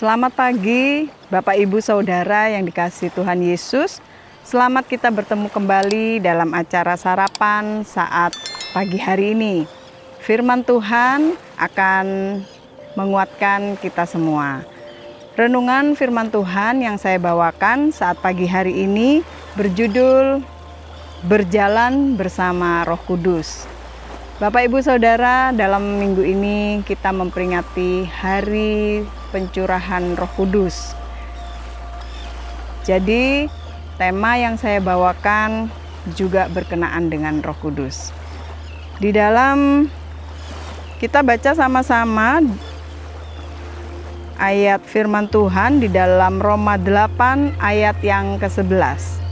Selamat pagi, Bapak Ibu Saudara yang dikasihi Tuhan Yesus. Selamat kita bertemu kembali dalam acara sarapan saat pagi hari ini. Firman Tuhan akan menguatkan kita semua. Renungan firman Tuhan yang saya bawakan saat pagi hari ini berjudul Berjalan Bersama Roh Kudus. Bapak Ibu Saudara, dalam minggu ini kita memperingati hari pencurahan Roh Kudus. Jadi, tema yang saya bawakan juga berkenaan dengan Roh Kudus. Di dalam kita baca sama-sama ayat firman Tuhan di dalam Roma 8 ayat yang ke-11.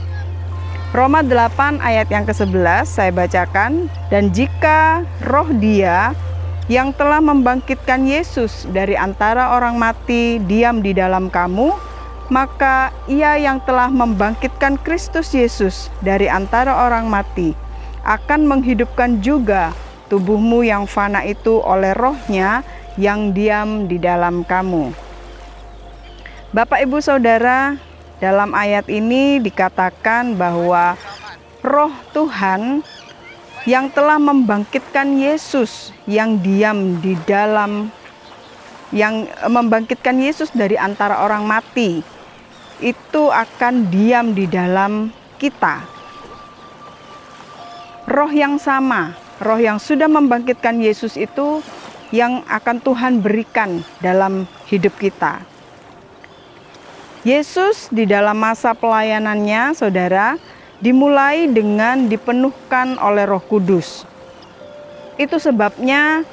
Roma 8 ayat yang ke-11 saya bacakan, dan jika roh Dia yang telah membangkitkan Yesus dari antara orang mati diam di dalam kamu, maka Ia yang telah membangkitkan Kristus Yesus dari antara orang mati akan menghidupkan juga tubuhmu yang fana itu oleh rohnya yang diam di dalam kamu. Bapak Ibu Saudara, dalam ayat ini dikatakan bahwa Roh Tuhan yang telah membangkitkan Yesus yang diam di dalam, yang membangkitkan Yesus dari antara orang mati, itu akan diam di dalam kita. Roh yang sama, roh yang sudah membangkitkan Yesus itu yang akan Tuhan berikan dalam hidup kita. Yesus di dalam masa pelayanannya, saudara, dimulai dengan dipenuhkan oleh Roh Kudus. Itu sebabnya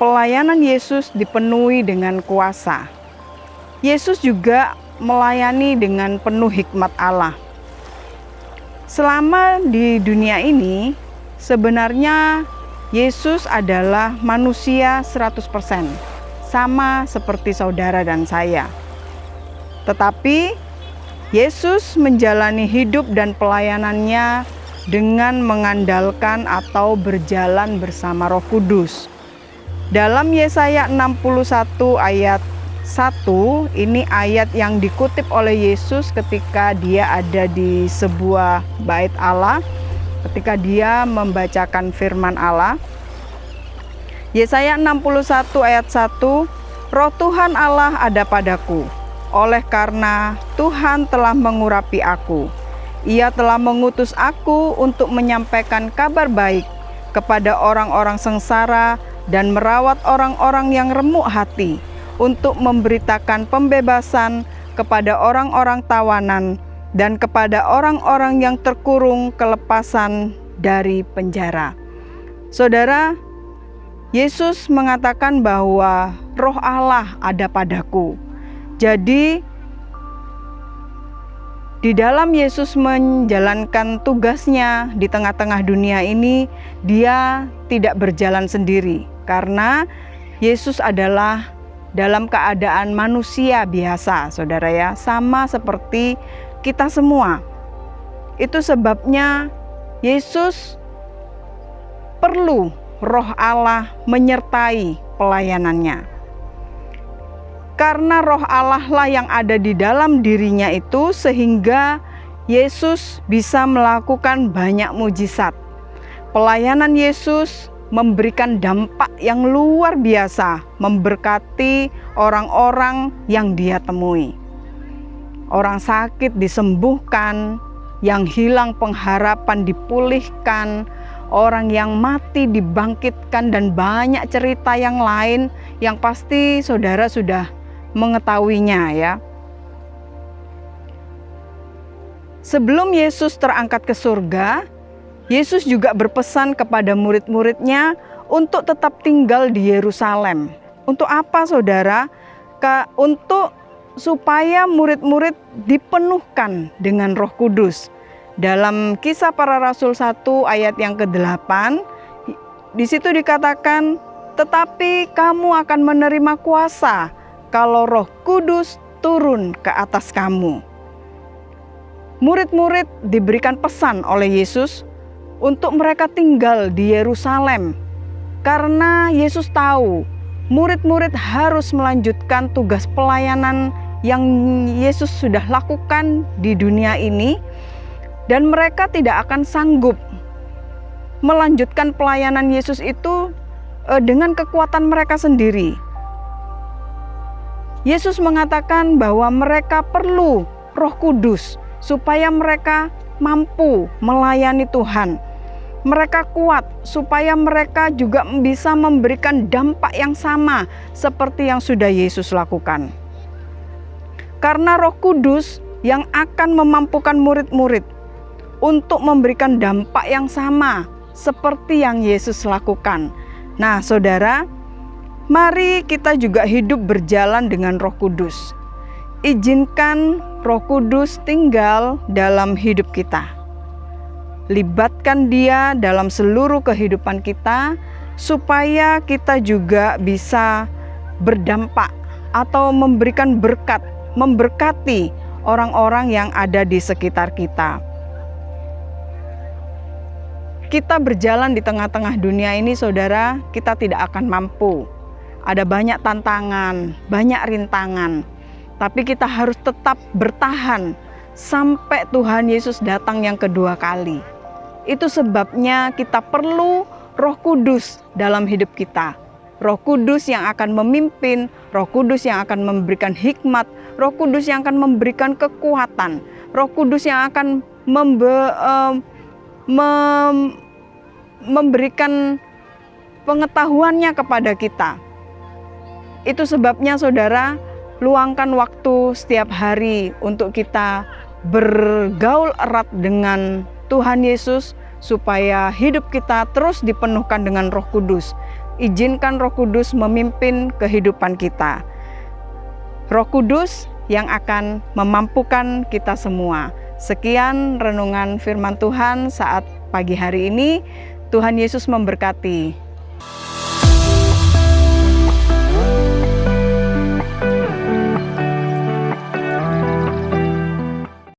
pelayanan Yesus dipenuhi dengan kuasa. Yesus juga melayani dengan penuh hikmat Allah. Selama di dunia ini, sebenarnya Yesus adalah manusia 100%, sama seperti saudara dan saya. Tetapi Yesus menjalani hidup dan pelayanannya dengan mengandalkan atau berjalan bersama Roh Kudus. Dalam Yesaya 61 ayat 1, ini ayat yang dikutip oleh Yesus ketika dia ada di sebuah bait Allah, ketika dia membacakan firman Allah. Yesaya 61 ayat 1, Roh Tuhan Allah ada padaku, oleh karena Tuhan telah mengurapi aku. Ia telah mengutus aku untuk menyampaikan kabar baik kepada orang-orang sengsara dan merawat orang-orang yang remuk hati, untuk memberitakan pembebasan kepada orang-orang tawanan dan kepada orang-orang yang terkurung kelepasan dari penjara. Saudara, Yesus mengatakan bahwa Roh Allah ada padaku. Jadi, di dalam Yesus menjalankan tugasnya di tengah-tengah dunia ini, dia tidak berjalan sendiri. Karena Yesus adalah dalam keadaan manusia biasa, saudara ya, sama seperti kita semua. Itu sebabnya Yesus perlu Roh Allah menyertai pelayanannya. Karena Roh Allah lah yang ada di dalam dirinya itu, sehingga Yesus bisa melakukan banyak mujizat. Pelayanan Yesus memberikan dampak yang luar biasa, memberkati orang-orang yang dia temui. Orang sakit disembuhkan, yang hilang pengharapan dipulihkan, orang yang mati dibangkitkan, dan banyak cerita yang lain yang pasti saudara sudah mengetahuinya ya. Sebelum Yesus terangkat ke surga, Yesus juga berpesan kepada murid-muridnya untuk tetap tinggal di Yerusalem. Untuk apa saudara? Untuk supaya murid-murid dipenuhkan dengan Roh Kudus. Dalam Kisah Para Rasul 1 ayat yang ke-8, di situ dikatakan, tetapi kamu akan menerima kuasa kalau Roh Kudus turun ke atas kamu. Murid-murid diberikan pesan oleh Yesus untuk mereka tinggal di Yerusalem, karena Yesus tahu murid-murid harus melanjutkan tugas pelayanan yang Yesus sudah lakukan di dunia ini, dan mereka tidak akan sanggup melanjutkan pelayanan Yesus itu dengan kekuatan mereka sendiri. Yesus mengatakan bahwa mereka perlu Roh Kudus supaya mereka mampu melayani Tuhan. Mereka kuat supaya mereka juga bisa memberikan dampak yang sama seperti yang sudah Yesus lakukan. Karena Roh Kudus yang akan memampukan murid-murid untuk memberikan dampak yang sama seperti yang Yesus lakukan. Nah, saudara, mari kita juga hidup berjalan dengan Roh Kudus. Izinkan Roh Kudus tinggal dalam hidup kita. Libatkan Dia dalam seluruh kehidupan kita supaya kita juga bisa berdampak atau memberikan berkat, memberkati orang-orang yang ada di sekitar kita. Kita berjalan di tengah-tengah dunia ini, saudara, kita tidak akan mampu. Ada banyak tantangan, banyak rintangan, tapi kita harus tetap bertahan sampai Tuhan Yesus datang yang kedua kali. Itu sebabnya kita perlu Roh Kudus dalam hidup kita. Roh Kudus yang akan memimpin, Roh Kudus yang akan memberikan hikmat, Roh Kudus yang akan memberikan kekuatan, Roh Kudus yang akan memberikan pengetahuannya kepada kita. Itu sebabnya, saudara, luangkan waktu setiap hari untuk kita bergaul erat dengan Tuhan Yesus supaya hidup kita terus dipenuhkan dengan Roh Kudus. Izinkan Roh Kudus memimpin kehidupan kita. Roh Kudus yang akan memampukan kita semua. Sekian renungan firman Tuhan saat pagi hari ini. Tuhan Yesus memberkati.